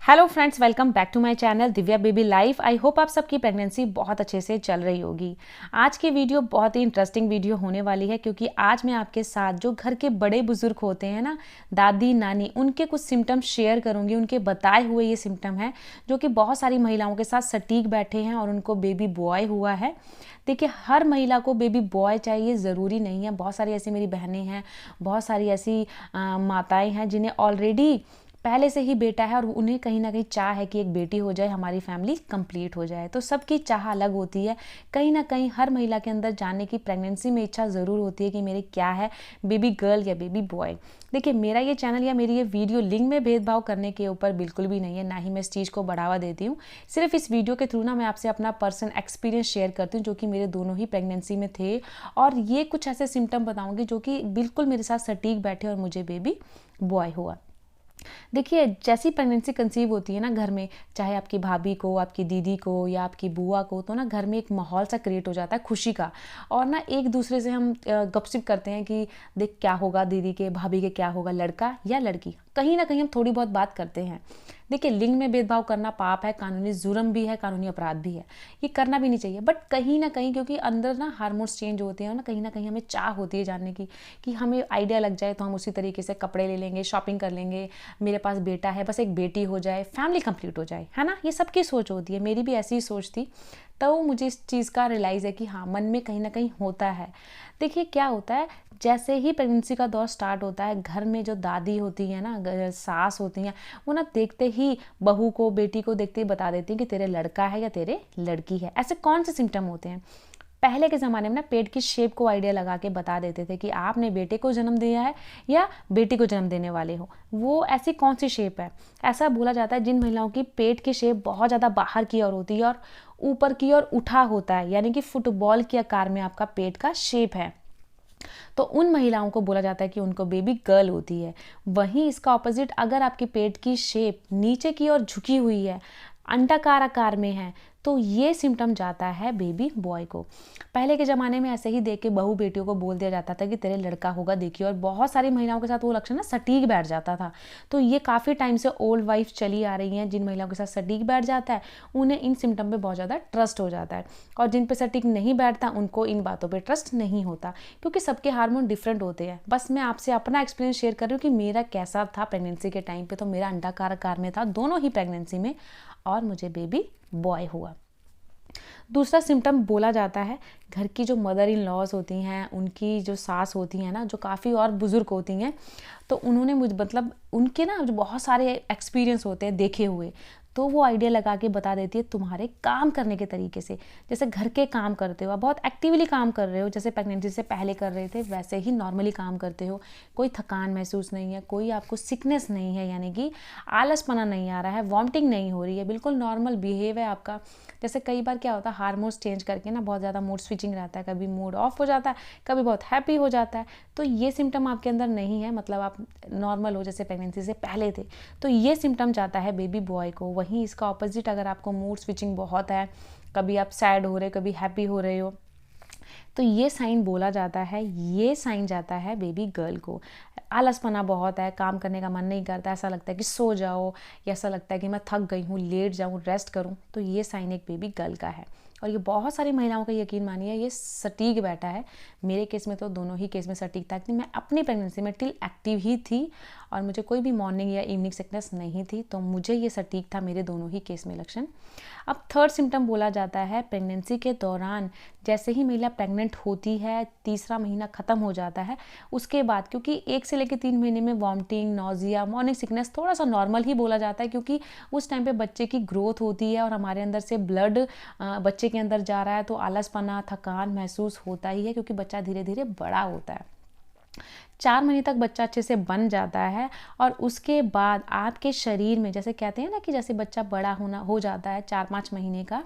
Hello friends, welcome back to my channel Divya baby life. I hope आप सबकी pregnancy बहुत अच्छे से चल रही होगी। आज की वीडियो बहुत ही इंटरेस्टिंग वीडियो होने वाली है क्योंकि आज मैं आपके साथ जो घर के बड़े बुजुर्ग होते हैं ना, दादी नानी, उनके कुछ सिम्टम्स शेयर करूंगी। उनके बताए हुए ये सिम्टम है जो कि बहुत सारी महिलाओं के साथ सटीक बैठे हैं और उनको बेबी बॉय हुआ है। देखिए, हर महिला को बेबी बॉय चाहिए ज़रूरी नहीं है। बहुत सारी ऐसी मेरी बहनें हैं, बहुत सारी ऐसी माताएं हैं जिन्हें ऑलरेडी पहले से ही बेटा है और उन्हें कहीं ना कहीं चाह है कि एक बेटी हो जाए, हमारी फैमिली कंप्लीट हो जाए। तो सबकी चाह अलग होती है। कहीं ना कहीं हर महिला के अंदर जानने की प्रेगनेंसी में इच्छा ज़रूर होती है कि मेरे क्या है, बेबी गर्ल या बेबी बॉय। देखिए, मेरा ये चैनल या मेरी ये वीडियो लिंग में भेदभाव करने के ऊपर बिल्कुल भी नहीं है, ना ही मैं इस चीज़ को बढ़ावा देती हूँ। सिर्फ इस वीडियो के थ्रू ना मैं आपसे अपना पर्सनल एक्सपीरियंस शेयर करती हूँ जो कि मेरे दोनों ही प्रेगनेंसी में थे, और ये कुछ ऐसे सिम्टम बताऊँगी जो कि बिल्कुल मेरे साथ सटीक बैठे और मुझे बेबी बॉय हुआ। देखिए, जैसी प्रेगनेंसी कंसीव होती है ना घर में, चाहे आपकी भाभी को, आपकी दीदी को या आपकी बुआ को, तो ना घर में एक माहौल सा क्रिएट हो जाता है खुशी का। और ना एक दूसरे से हम गपशप करते हैं कि देख क्या होगा दीदी के, भाभी के क्या होगा, लड़का या लड़की। कहीं ना कहीं हम थोड़ी बहुत बात करते हैं। देखिए, लिंग में भेदभाव करना पाप है, कानूनी जुर्म भी है, कानूनी अपराध भी है। ये करना भी नहीं चाहिए। बट कहीं ना कहीं क्योंकि अंदर ना हार्मोन्स चेंज होते हैं ना, कहीं ना कहीं हमें चाह होती है जानने की कि हमें आइडिया लग जाए तो हम उसी तरीके से कपड़े ले लेंगे, शॉपिंग कर लेंगे। मेरे पास बेटा है, बस एक बेटी हो जाए, फैमिली कंप्लीट हो जाए, है ना। ये सबकी सोच होती है, मेरी भी ऐसी ही सोच थी। तो मुझे इस चीज़ का रियलाइज़ है कि हाँ, मन में कहीं ना कहीं होता है। देखिए, क्या होता है, जैसे ही प्रेगनेंसी का दौर स्टार्ट होता है, घर में जो दादी होती है ना, सास होती हैं, वो ना देखते ही बहू को, बेटी को देखते ही बता देती हैं कि तेरे लड़का है या तेरे लड़की है। ऐसे कौन से सिम्टम होते हैं? पहले के ज़माने में ना पेट की शेप को आइडिया लगा के बता देते थे कि आपने बेटे को जन्म दिया है या बेटी को जन्म देने वाले हो। वो ऐसी कौन सी शेप है? ऐसा बोला जाता है जिन महिलाओं की पेट की शेप बहुत ज़्यादा बाहर की ओर होती है और ऊपर की ओर उठा होता है, यानी कि फुटबॉल के आकार में आपका पेट का शेप है, तो उन महिलाओं को बोला जाता है कि उनको बेबी गर्ल होती है। वहीं इसका ऑपोजिट, अगर आपके पेट की शेप नीचे की ओर झुकी हुई है, अंडाकार आकार में है, तो ये सिम्टम जाता है बेबी बॉय को। पहले के ज़माने में ऐसे ही देख के बहू बेटियों को बोल दिया जाता था कि तेरे लड़का होगा, देखिए, और बहुत सारी महिलाओं के साथ वो लक्षण ना सटीक बैठ जाता था। तो ये काफ़ी टाइम से ओल्ड वाइफ चली आ रही हैं। जिन महिलाओं के साथ सटीक बैठ जाता है उन्हें इन सिम्टम पे बहुत ज़्यादा ट्रस्ट हो जाता है, और जिन पे सटीक नहीं बैठता उनको इन बातों पर ट्रस्ट नहीं होता, क्योंकि सबके हार्मोन डिफरेंट होते हैं। बस मैं आपसे अपना एक्सपीरियंस शेयर कर रही हूँ कि मेरा कैसा था प्रेगनेंसी के टाइम पे। तो मेरा अंडाकार आकार में था दोनों ही प्रेगनेंसी में, और मुझे बेबी बॉय हुआ। दूसरा सिम्टम बोला जाता है, घर की जो मदर इन लॉज होती हैं, उनकी जो सास होती हैं ना, जो काफ़ी और बुज़ुर्ग होती हैं, तो उन्होंने मतलब उनके ना जो बहुत सारे एक्सपीरियंस होते हैं देखे हुए, तो वो आइडिया लगा के बता देती है तुम्हारे काम करने के तरीके से। जैसे घर के काम करते हो, आप बहुत एक्टिवली काम कर रहे हो, जैसे प्रेगनेंसी से पहले कर रहे थे वैसे ही नॉर्मली काम करते हो, कोई थकान महसूस नहीं है, कोई आपको सिकनेस नहीं है, यानी कि आलसपना नहीं आ रहा है, वॉमिटिंग नहीं हो रही है, बिल्कुल नॉर्मल बिहेव है आपका। जैसे कई बार क्या होता है, हार्मोन्स चेंज करके ना बहुत ज़्यादा मूड स्विचिंग रहता है, कभी मूड ऑफ हो जाता है, कभी बहुत हैप्पी हो जाता है। तो ये सिम्टम आपके अंदर नहीं है, मतलब आप नॉर्मल हो जैसे प्रेगनेंसी से पहले थे। तो ये सिम्टम जाता है बेबी बॉय को। वहीं इसका ऑपोजिट, अगर आपको मूड स्विचिंग बहुत है, कभी आप सैड हो रहे, कभी हैप्पी हो रहे हो, तो ये साइन बोला जाता है, ये साइन जाता है बेबी गर्ल को। आलसपना बहुत है, काम करने का मन नहीं करता, ऐसा लगता है कि सो जाओ, या ऐसा लगता है कि मैं थक गई हूँ, लेट जाऊँ, रेस्ट करूँ, तो ये साइन एक बेबी गर्ल का है। और ये बहुत सारी महिलाओं का, यकीन मानिए, ये सटीक बैठा है। मेरे केस में तो दोनों ही केस में सटीक था कि मैं अपनी प्रेगनेंसी में टिल एक्टिव ही थी और मुझे कोई भी मॉर्निंग या इवनिंग सिकनेस नहीं थी, तो मुझे ये सटीक था मेरे दोनों ही केस में लक्षण। अब थर्ड सिम्टम बोला जाता है, प्रेगनेंसी के दौरान जैसे ही महिला प्रेग्नेंट होती है, तीसरा महीना ख़त्म हो जाता है, उसके बाद क्योंकि 1 से लेकर 3 महीने में वॉमिटिंग, नॉजिया, मॉर्निंग सिकनेस थोड़ा सा नॉर्मल ही बोला जाता है, क्योंकि उस टाइम पे बच्चे की ग्रोथ होती है और हमारे अंदर से ब्लड बच्चे के अंदर जा रहा है, तो आलसपना, थकान महसूस होता ही है, क्योंकि बच्चा धीरे धीरे बड़ा होता है। 4 महीने तक बच्चा अच्छे से बन जाता है, और उसके बाद आपके शरीर में, जैसे कहते हैं ना कि जैसे बच्चा बड़ा होना हो जाता है 4-5 महीने का,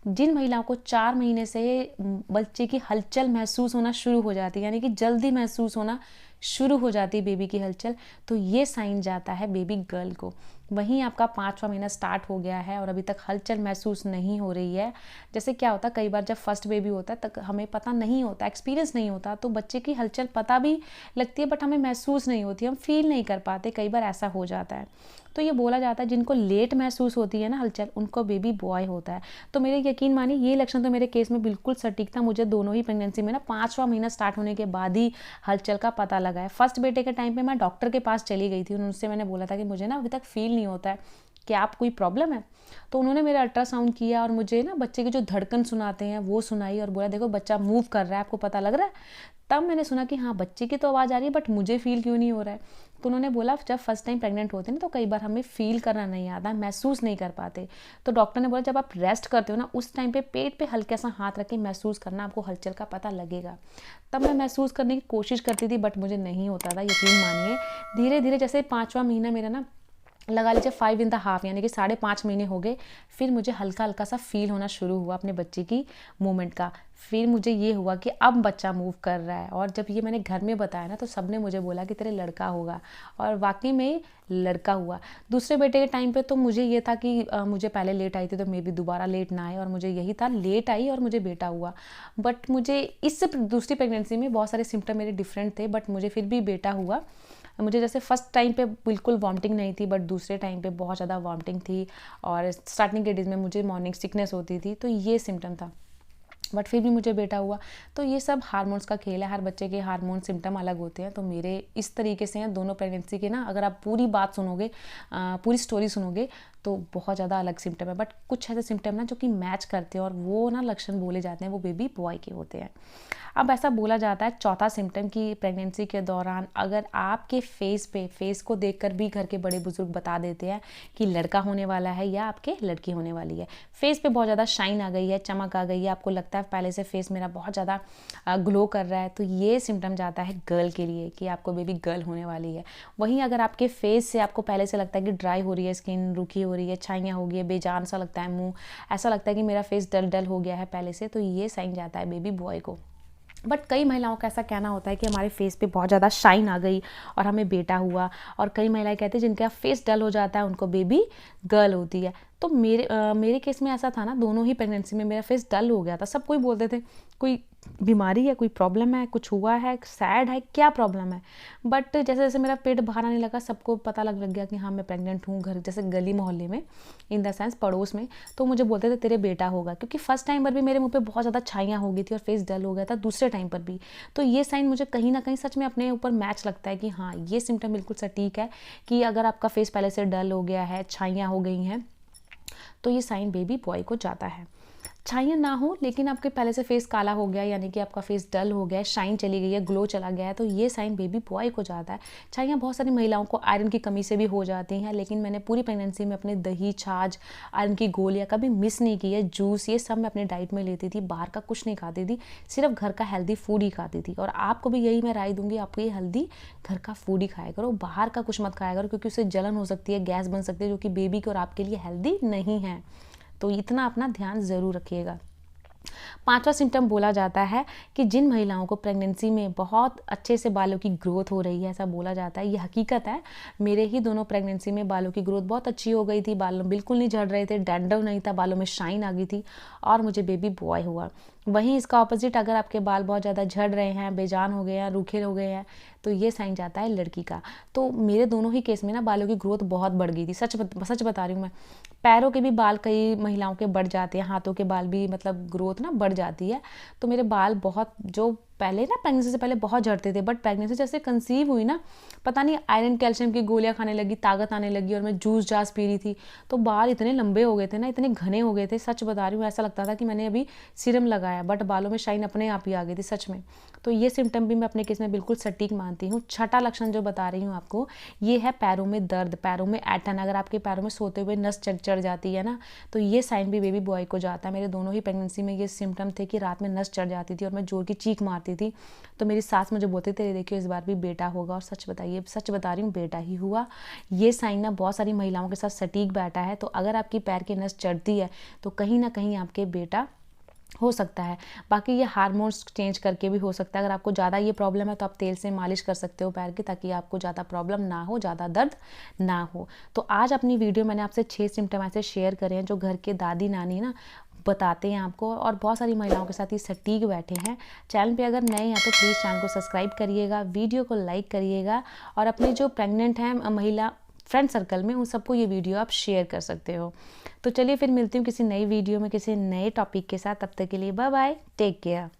जिन महिलाओं को 4 महीने से बच्चे की हलचल महसूस होना शुरू हो जाती है, यानी कि जल्दी महसूस होना शुरू हो जाती है बेबी की हलचल, तो ये साइन जाता है बेबी गर्ल को। वहीं आपका 5वां महीना स्टार्ट हो गया है और अभी तक हलचल महसूस नहीं हो रही है। जैसे क्या होता है कई बार जब फर्स्ट बेबी होता है तक हमें पता नहीं होता, एक्सपीरियंस नहीं होता, तो बच्चे की हलचल पता भी लगती है बट हमें महसूस नहीं होती, हम फील नहीं कर पाते, कई बार ऐसा हो जाता है। तो ये बोला जाता है जिनको लेट महसूस होती है ना हलचल, उनको बेबी बॉय होता है। तो मेरे यकीन मानिए ये लक्षण तो मेरे केस में बिल्कुल सटीक था। मुझे दोनों ही प्रेगनेंसी में ना 5वां महीना स्टार्ट होने के बाद ही हलचल का पता लगा है। फर्स्ट बेटे के टाइम पे मैं डॉक्टर के पास चली गई थी, उनसे मैंने बोला था कि मुझे ना अभी तक फील नहीं होता है, क्या आप कोई प्रॉब्लम है? तो उन्होंने मेरा अल्ट्रासाउंड किया और मुझे ना बच्चे की जो धड़कन सुनाते हैं वो सुनाई और बोला देखो बच्चा मूव कर रहा है, आपको पता लग रहा है? तब मैंने सुना कि हाँ बच्चे की तो आवाज़ आ रही है बट मुझे फील क्यों नहीं हो रहा है। तो उन्होंने बोला जब फर्स्ट टाइम प्रेग्नेंट होते हैं ना तो कई बार हमें फील करना नहीं आता, महसूस नहीं कर पाते। तो डॉक्टर ने बोला जब आप रेस्ट करते हो ना उस टाइम पे पेट पे हल्का सा हाथ रख के महसूस करना, आपको हलचल का पता लगेगा। तब मैं महसूस करने की कोशिश करती थी बट मुझे नहीं होता था, यकीन मानिए। धीरे धीरे जैसे 5वां महीना मेरा ना लगा लीजिए 5.5 यानी कि 5.5 महीने हो गए, फिर मुझे हल्का हल्का सा फील होना शुरू हुआ अपने बच्चे की मूवमेंट का। फिर मुझे ये हुआ कि अब बच्चा मूव कर रहा है, और जब ये मैंने घर में बताया ना तो सबने मुझे बोला कि तेरे लड़का होगा, और वाकई में लड़का हुआ। दूसरे बेटे के टाइम पे तो मुझे ये था कि मुझे पहले लेट आई थी तो मे भी दोबारा लेट ना आए, और मुझे यही था लेट आई और मुझे बेटा हुआ। बट मुझे इस दूसरी प्रेगनेंसी में बहुत सारे सिम्टम मेरे डिफरेंट थे बट मुझे फिर भी बेटा हुआ। मुझे जैसे फर्स्ट टाइम पे बिल्कुल वॉमिटिंग नहीं थी बट दूसरे टाइम पे बहुत ज़्यादा वॉमिटिंग थी, और स्टार्टिंग के डेज में मुझे मॉर्निंग सिकनेस होती थी, तो ये सिम्टम था। बट फिर भी मुझे बेटा हुआ। तो ये सब हार्मोन्स का खेल है, हर बच्चे के हार्मोन सिम्टम अलग होते हैं। तो मेरे इस तरीके से हैं दोनों प्रेगनेंसी के ना, अगर आप पूरी बात सुनोगे, पूरी स्टोरी सुनोगे तो बहुत ज़्यादा अलग सिम्टम है, बट कुछ ऐसे सिम्टम ना जो कि मैच करते हैं और वो ना लक्षण बोले जाते हैं वो बेबी बॉय के होते हैं। अब ऐसा बोला जाता है चौथा सिम्टम कि प्रेगनेंसी के दौरान अगर आपके फेस को देखकर भी घर के बड़े बुजुर्ग बता देते हैं कि लड़का होने वाला है या आपके लड़की होने वाली है। फेस पे बहुत ज़्यादा शाइन आ गई है, चमक आ गई है, आपको लगता है पहले से फेस मेरा बहुत ज़्यादा ग्लो कर रहा है, तो ये सिम्टम जाता है गर्ल के लिए कि आपको बेबी गर्ल होने वाली है। वहीं अगर आपके फेस से आपको पहले से लगता है कि ड्राई हो रही है स्किन, रुखी हो रही है, छाइयाँ हो गई है, बेजान सा लगता है मुँह, ऐसा लगता है कि मेरा फेस डल डल हो गया है पहले से, तो ये साइन जाता है बेबी बॉय को। बट कई महिलाओं का ऐसा कहना होता है कि हमारे फेस पे बहुत ज़्यादा शाइन आ गई और हमें बेटा हुआ, और कई महिलाएं कहती हैं जिनका फेस डल हो जाता है उनको बेबी गर्ल होती है। तो मेरे केस में ऐसा था ना, दोनों ही प्रेगनेंसी में मेरा फेस डल हो गया था। सब कोई बोलते थे कोई बीमारी है, कोई प्रॉब्लम है, कुछ हुआ है, सैड है, क्या प्रॉब्लम है। बट जैसे जैसे मेरा पेट बाहर आने लगा सबको पता लग गया कि हाँ मैं प्रेग्नेंट हूँ। घर जैसे गली मोहल्ले में, इन द सेंस पड़ोस में, तो मुझे बोलते थे तेरे बेटा होगा, क्योंकि फर्स्ट टाइम पर भी मेरे मुंह पे बहुत ज़्यादा छाइयाँ हो गई थी और फेस डल हो गया था दूसरे टाइम पर भी। तो ये साइन मुझे कहीं ना कहीं सच में अपने ऊपर मैच लगता है कि हाँ ये सिम्टम बिल्कुल सटीक है कि अगर आपका फेस पहले से डल हो गया है, छाइयाँ हो गई हैं, तो ये साइन बेबी बॉय को जाता है। छाइयाँ ना हो लेकिन आपके पहले से फेस काला हो गया, यानी कि आपका फेस डल हो गया है, शाइन चली गई है, ग्लो चला गया है, तो ये साइन बेबी बॉय को जाता है। छाइयाँ बहुत सारी महिलाओं को आयरन की कमी से भी हो जाती हैं, लेकिन मैंने पूरी प्रेगनेंसी में अपने दही, छाछ, आयरन की गोलियाँ कभी मिस नहीं की है। जूस ये सब मैं अपने डाइट में लेती थी, बाहर का कुछ नहीं खाती थी, सिर्फ घर का हेल्दी फूड ही खाती थी। और आपको भी यही मैं राय दूंगी, आपको ये हेल्दी घर का फूड ही खाया करो, बाहर का कुछ मत खाया करो, क्योंकि उससे जलन हो सकती है, गैस बन सकती है, जो कि बेबी के और आपके लिए हेल्दी नहीं है। तो इतना अपना ध्यान ज़रूर रखिएगा। 5वां सिम्टम बोला जाता है कि जिन महिलाओं को प्रेगनेंसी में बहुत अच्छे से बालों की ग्रोथ हो रही है, ऐसा बोला जाता है, ये हकीकत है। मेरे ही दोनों प्रेगनेंसी में बालों की ग्रोथ बहुत अच्छी हो गई थी, बाल बिल्कुल नहीं झड़ रहे थे, डैंड्रफ नहीं था, बालों में शाइन आ गई थी और मुझे बेबी बॉय हुआ। वहीं इसका ऑपोजिट, अगर आपके बाल बहुत ज़्यादा झड़ रहे हैं, बेजान हो गए हैं, रूखे हो गए हैं, तो ये साइन जाता है लड़की का। तो मेरे दोनों ही केस में ना बालों की ग्रोथ बहुत बढ़ गई थी, सच बता रही हूँ मैं। पैरों के भी बाल कई महिलाओं के बढ़ जाते हैं, हाथों के बाल भी मतलब ग्रोथ ना बढ़ जाती है। तो मेरे बाल बहुत, जो पहले ना प्रेगनेंसी से पहले बहुत झड़ते थे, बट प्रेगनेंसी जैसे कंसीव हुई ना, पता नहीं आयरन कैल्शियम की गोलियां खाने लगी, ताकत आने लगी और मैं जूस जास पी रही थी, तो बाल इतने लंबे हो गए थे ना, इतने घने हो गए थे, सच बता रही हूँ, ऐसा लगता था कि मैंने अभी सीरम लगाया, बट बालों में शाइन अपने आप ही आ गई थी सच में। तो ये सिम्टम भी मैं अपने केस में बिल्कुल सटीक मानती हूँ। छठा लक्षण जो बता रही हूँ आपको, ये है पैरों में दर्द, पैरों में ऐंठन। अगर आपके पैरों में सोते हुए नस चढ़ जाती है ना, तो ये साइन भी बेबी बॉय को जाता है। मेरे दोनों ही प्रेगनेंसी में ये सिम्टम थे कि रात में नस चढ़ जाती थी और मैं जोर की चीख मारती थी, तो मेरी सास मुझे बोलती थी देखियो इस बार भी बेटा होगा, और सच बता रही हूँ बेटा ही हुआ। ये साइन ना बहुत सारी महिलाओं के साथ सटीक बैठा है। तो अगर आपकी पैर की नस चढ़ती है तो कहीं ना कहीं आपके बेटा हो सकता है। बाकी ये हार्मोन्स चेंज करके भी हो सकता है। अगर आपको ज़्यादा ये प्रॉब्लम है तो आप तेल से मालिश कर सकते हो पैर की, ताकि आपको ज़्यादा प्रॉब्लम ना हो, ज़्यादा दर्द ना हो। तो आज अपनी वीडियो मैंने आपसे 6 सिम्टम ऐसे शेयर करे हैं जो घर के दादी नानी ना बताते हैं आपको, और बहुत सारी महिलाओं के साथ ये सटीक बैठे हैं। चैनल पे अगर नए हैं तो प्लीज़ चैनल को सब्सक्राइब करिएगा, वीडियो को लाइक करिएगा, और अपने जो प्रेग्नेंट हैं महिला फ्रेंड सर्कल में उन सबको ये वीडियो आप शेयर कर सकते हो। तो चलिए फिर मिलती हूँ किसी नई वीडियो में किसी नए टॉपिक के साथ। तब तक के लिए बाय बाय, टेक केयर।